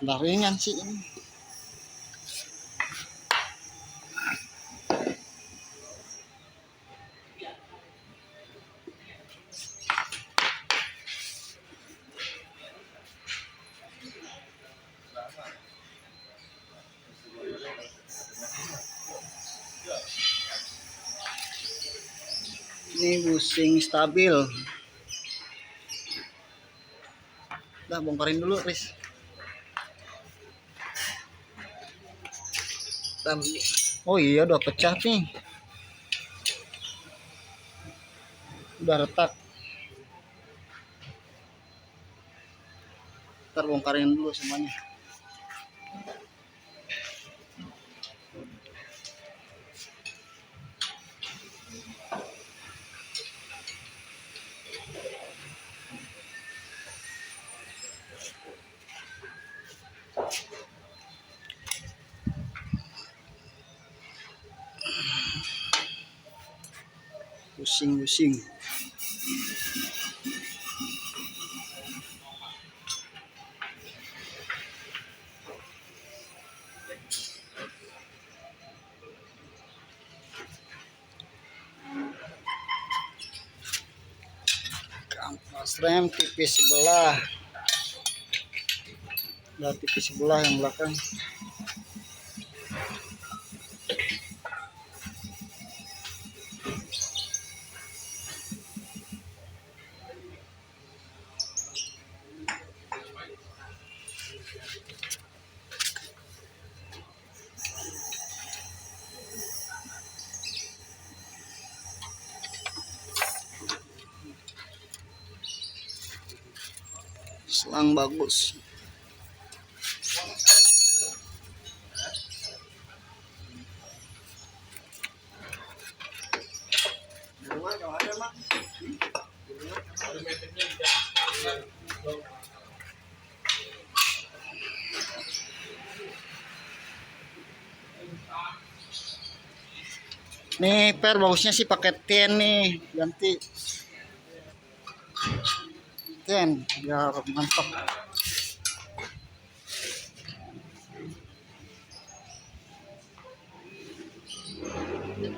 Udah ringan sih ini. Ini busing stabil. Udah bongkarin dulu, Riz. Oh iya, udah pecah nih. Udah retak. Ntar bongkarin dulu semuanya. Pusing-pusing. Kampas rem tipis sebelah. Udah tipis sebelah yang belakang. Selang bagus. Nih per bagusnya sih pakai ten nih, ganti ten biar mantap.